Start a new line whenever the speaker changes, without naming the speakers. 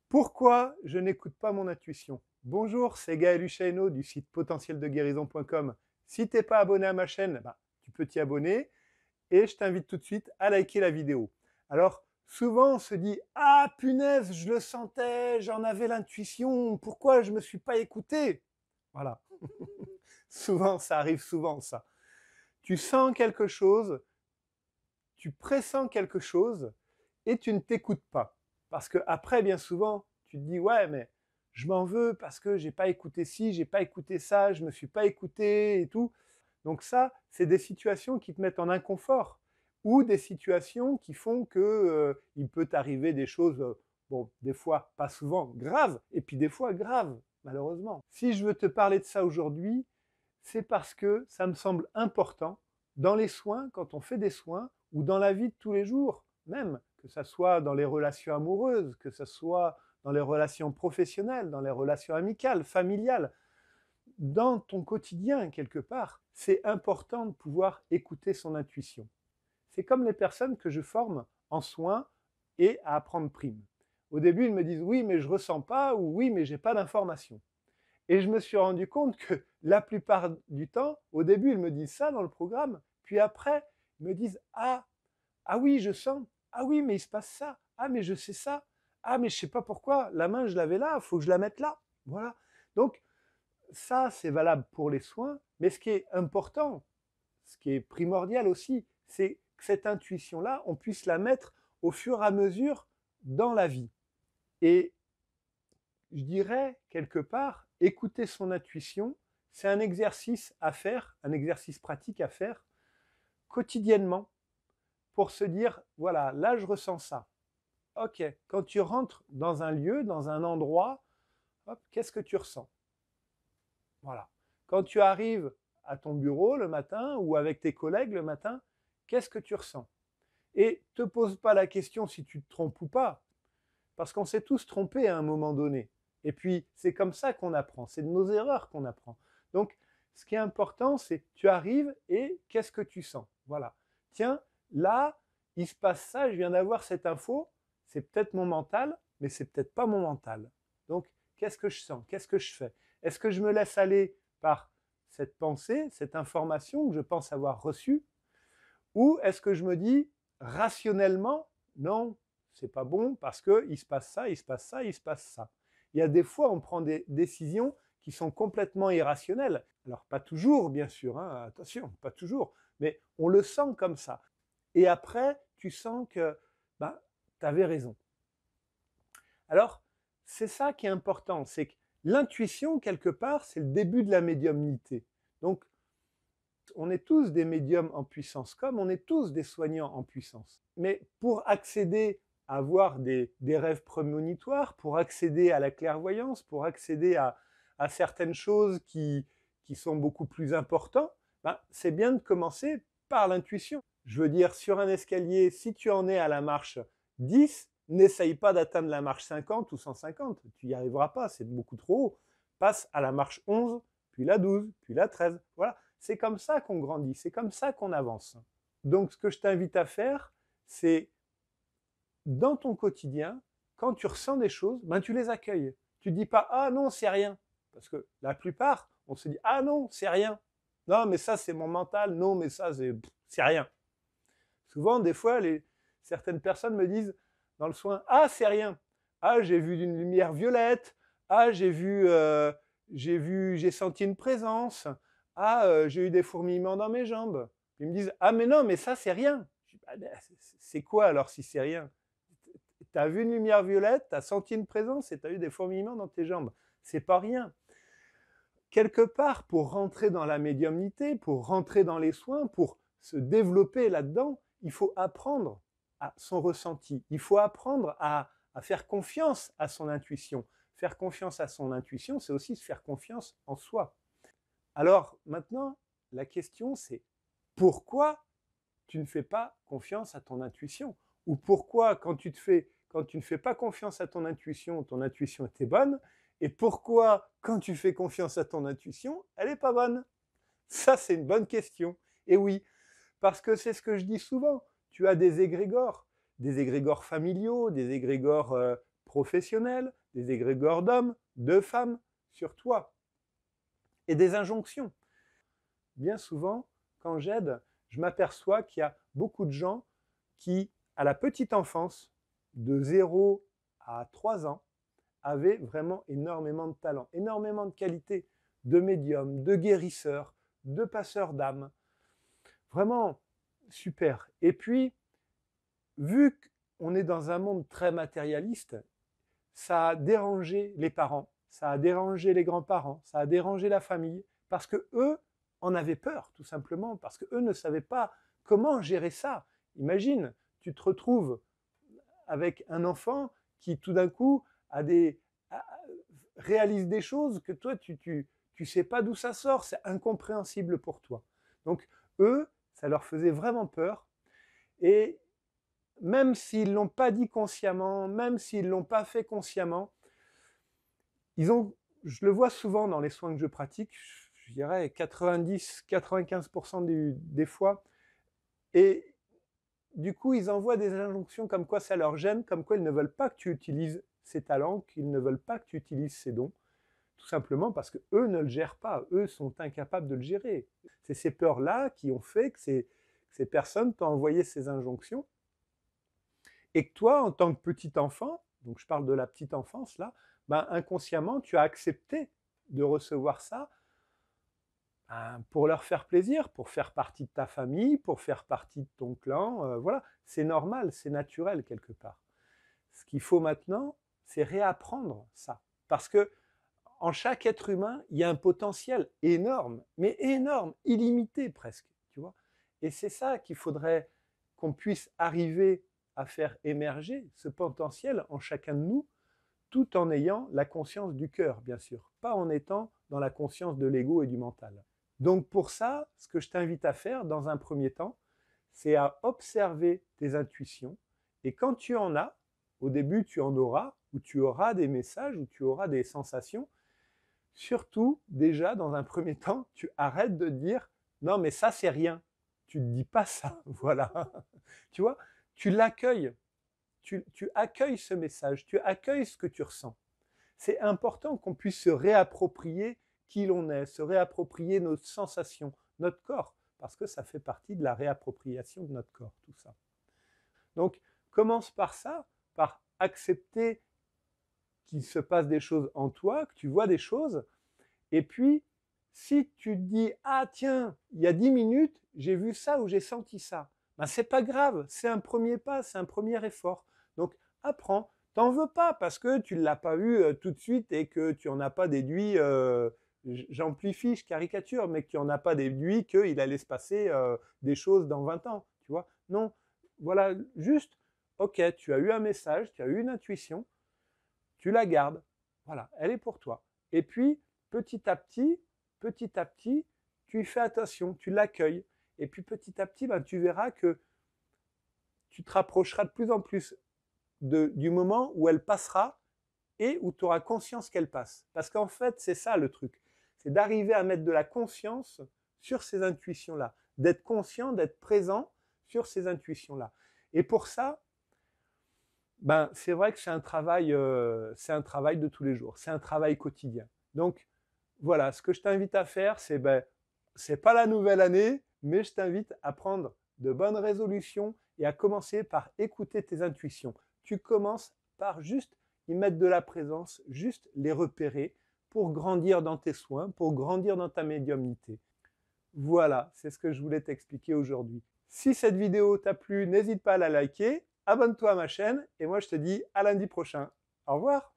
Pourquoi je n'écoute pas mon intuition? Bonjour, c'est Gaël Hussaino du site potentieldeguérison.com. Si tu n'es pas abonné à ma chaîne, tu peux t'y abonner et je t'invite tout de suite à liker la vidéo. Alors, souvent on se dit «Ah punaise, je le sentais, j'en avais l'intuition, pourquoi je ne me suis pas écouté?» Voilà. Souvent, ça arrive souvent ça. Tu sens quelque chose, tu pressens quelque chose et tu ne t'écoutes pas. Parce que après, bien souvent, tu te dis ouais, mais je m'en veux parce que j'ai pas écouté ci, j'ai pas écouté ça, je me suis pas écouté et tout. Donc ça, c'est des situations qui te mettent en inconfort ou des situations qui font que il peut t'arriver des choses, bon, des fois, pas souvent graves, et puis des fois graves, malheureusement. Si je veux te parler de ça aujourd'hui, c'est parce que ça me semble important dans les soins, quand on fait des soins, ou dans la vie de tous les jours, même, que ce soit dans les relations amoureuses, que ce soit dans les relations professionnelles, dans les relations amicales, familiales, dans ton quotidien quelque part, c'est important de pouvoir écouter son intuition. C'est comme les personnes que je forme en soins et à apprendre prime. Au début, ils me disent oui, mais je ressens pas, ou oui, mais j'ai pas d'informations. Et je me suis rendu compte que la plupart du temps, au début, ils me disent ça dans le programme, puis après, ils me disent ah oui, je sens, ah oui, mais il se passe ça, ah mais je sais ça, ah mais je sais pas pourquoi, la main je l'avais là, il faut que je la mette là. Voilà. Donc ça, c'est valable pour les soins, mais ce qui est important, ce qui est primordial aussi, c'est que cette intuition-là, on puisse la mettre au fur et à mesure dans la vie. Et je dirais, quelque part, écouter son intuition, c'est un exercice à faire, un exercice pratique à faire quotidiennement pour se dire, voilà, là je ressens ça. Ok, quand tu rentres dans un lieu, dans un endroit, qu'est-ce que tu ressens? Voilà. Quand tu arrives à ton bureau le matin ou avec tes collègues le matin, qu'est-ce que tu ressens? Et ne te pose pas la question si tu te trompes ou pas, parce qu'on s'est tous trompés à un moment donné. Et puis, c'est comme ça qu'on apprend, c'est de nos erreurs qu'on apprend. Donc, ce qui est important, c'est tu arrives et qu'est-ce que tu sens? Voilà. Tiens, là, il se passe ça, je viens d'avoir cette info, c'est peut-être mon mental, mais c'est peut-être pas mon mental. Donc, qu'est-ce que je sens? Qu'est-ce que je fais? Est-ce que je me laisse aller par cette pensée, cette information que je pense avoir reçue, ou est-ce que je me dis rationnellement, non, c'est pas bon parce qu'il se passe ça, il se passe ça, il se passe ça. Il y a des fois, on prend des décisions qui sont complètement irrationnelles. Alors, pas toujours, bien sûr, hein, attention, pas toujours, mais on le sent comme ça. Et après, tu sens que tu avais raison. Alors, c'est ça qui est important, c'est que l'intuition, quelque part, c'est le début de la médiumnité. Donc, on est tous des médiums en puissance, comme on est tous des soignants en puissance. Mais pour accéder à avoir des rêves prémonitoires, pour accéder à la clairvoyance, pour accéder à certaines choses qui sont beaucoup plus importantes, c'est bien de commencer par l'intuition. Je veux dire, sur un escalier, si tu en es à la marche 10, n'essaye pas d'atteindre la marche 50 ou 150. Tu n'y arriveras pas, c'est beaucoup trop haut. Passe à la marche 11, puis la 12, puis la 13. Voilà, c'est comme ça qu'on grandit, c'est comme ça qu'on avance. Donc ce que je t'invite à faire, c'est dans ton quotidien, quand tu ressens des choses, tu les accueilles. Tu ne dis pas ah non, c'est rien. Parce que la plupart, on se dit ah non, c'est rien. Non, mais ça c'est mon mental, non, mais ça c'est rien. Souvent, des fois, certaines personnes me disent dans le soin ah c'est rien. Ah j'ai vu une lumière violette. Ah j'ai senti une présence. Ah j'ai eu des fourmillements dans mes jambes. Ils me disent ah mais non mais ça c'est rien. Je dis, c'est quoi alors si c'est rien? Tu as vu une lumière violette, tu as senti une présence et tu as eu des fourmillements dans tes jambes. C'est pas rien. Quelque part, pour rentrer dans la médiumnité, pour rentrer dans les soins, pour se développer là-dedans, il faut apprendre à son ressenti. Il faut apprendre à faire confiance à son intuition. Faire confiance à son intuition, c'est aussi se faire confiance en soi. Alors maintenant, la question c'est pourquoi tu ne fais pas confiance à ton intuition? Ou pourquoi quand tu ne fais pas confiance à ton intuition était bonne, et pourquoi quand tu fais confiance à ton intuition, elle n'est pas bonne? Ça, c'est une bonne question. Et oui, parce que c'est ce que je dis souvent, tu as des égrégores familiaux, des égrégores professionnels, des égrégores d'hommes, de femmes sur toi et des injonctions. Bien souvent, quand j'aide, je m'aperçois qu'il y a beaucoup de gens qui, à la petite enfance, de 0 à 3 ans, avaient vraiment énormément de talent, énormément de qualités, de médium, de guérisseurs, de passeurs d'âme. Vraiment super. Et puis, vu qu'on est dans un monde très matérialiste, ça a dérangé les parents, ça a dérangé les grands-parents, ça a dérangé la famille, parce que eux en avaient peur, tout simplement, parce que eux ne savaient pas comment gérer ça. Imagine, tu te retrouves avec un enfant qui tout d'un coup réalise des choses que toi tu sais pas d'où ça sort, c'est incompréhensible pour toi. Donc eux, ça leur faisait vraiment peur, et même s'ils l'ont pas dit consciemment, même s'ils l'ont pas fait consciemment, je le vois souvent dans les soins que je pratique, je dirais 90-95% des fois, et du coup, ils envoient des injonctions comme quoi ça leur gêne, comme quoi ils ne veulent pas que tu utilises ces talents, qu'ils ne veulent pas que tu utilises ces dons, tout simplement parce qu'eux ne le gèrent pas, eux sont incapables de le gérer. C'est ces peurs-là qui ont fait que ces personnes t'ont envoyé ces injonctions, et que toi, en tant que petit enfant, donc je parle de la petite enfance là, ben inconsciemment, tu as accepté de recevoir ça pour leur faire plaisir, pour faire partie de ta famille, pour faire partie de ton clan, voilà, c'est normal, c'est naturel quelque part. Ce qu'il faut maintenant, c'est réapprendre ça, parce que en chaque être humain, il y a un potentiel énorme, mais énorme, illimité presque, tu vois. Et c'est ça qu'il faudrait qu'on puisse arriver à faire émerger, ce potentiel en chacun de nous, tout en ayant la conscience du cœur, bien sûr, pas en étant dans la conscience de l'ego et du mental. Donc pour ça, ce que je t'invite à faire dans un premier temps, c'est à observer tes intuitions, et quand tu en as, au début tu en auras, ou tu auras des messages, ou tu auras des sensations, surtout déjà dans un premier temps, tu arrêtes de dire « non mais ça c'est rien », tu ne dis pas ça, voilà, tu vois, tu l'accueilles, tu accueilles ce message, tu accueilles ce que tu ressens. C'est important qu'on puisse se réapproprier qui l'on est, se réapproprier nos sensations, notre corps, parce que ça fait partie de la réappropriation de notre corps, tout ça. Donc, commence par ça, par accepter qu'il se passe des choses en toi, que tu vois des choses, et puis, si tu te dis « ah tiens, il y a 10 minutes, j'ai vu ça ou j'ai senti ça », ben c'est pas grave, c'est un premier pas, c'est un premier effort. Donc, apprends. T'en veux pas parce que tu ne l'as pas vu tout de suite et que tu n'en as pas déduit, j'amplifie, je caricature, mais que tu n'en as pas déduit qu'il allait se passer des choses dans 20 ans, tu vois. Non, voilà, juste, ok, tu as eu un message, tu as eu une intuition, tu la gardes, voilà, elle est pour toi. Et puis, petit à petit, tu y fais attention, tu l'accueilles. Et puis petit à petit, ben, tu verras que tu te rapprocheras de plus en plus du moment où elle passera et où tu auras conscience qu'elle passe. Parce qu'en fait, c'est ça le truc. C'est d'arriver à mettre de la conscience sur ces intuitions-là, d'être conscient, d'être présent sur ces intuitions-là. Et pour ça, ben, c'est vrai que c'est un travail de tous les jours, c'est un travail quotidien. Donc, voilà, ce que je t'invite à faire, c'est, ben, c'est pas la nouvelle année, mais je t'invite à prendre de bonnes résolutions et à commencer par écouter tes intuitions. Tu commences par juste y mettre de la présence, juste les repérer pour grandir dans tes soins, pour grandir dans ta médiumnité. Voilà, c'est ce que je voulais t'expliquer aujourd'hui. Si cette vidéo t'a plu, n'hésite pas à la liker, abonne-toi à ma chaîne et moi je te dis à lundi prochain. Au revoir!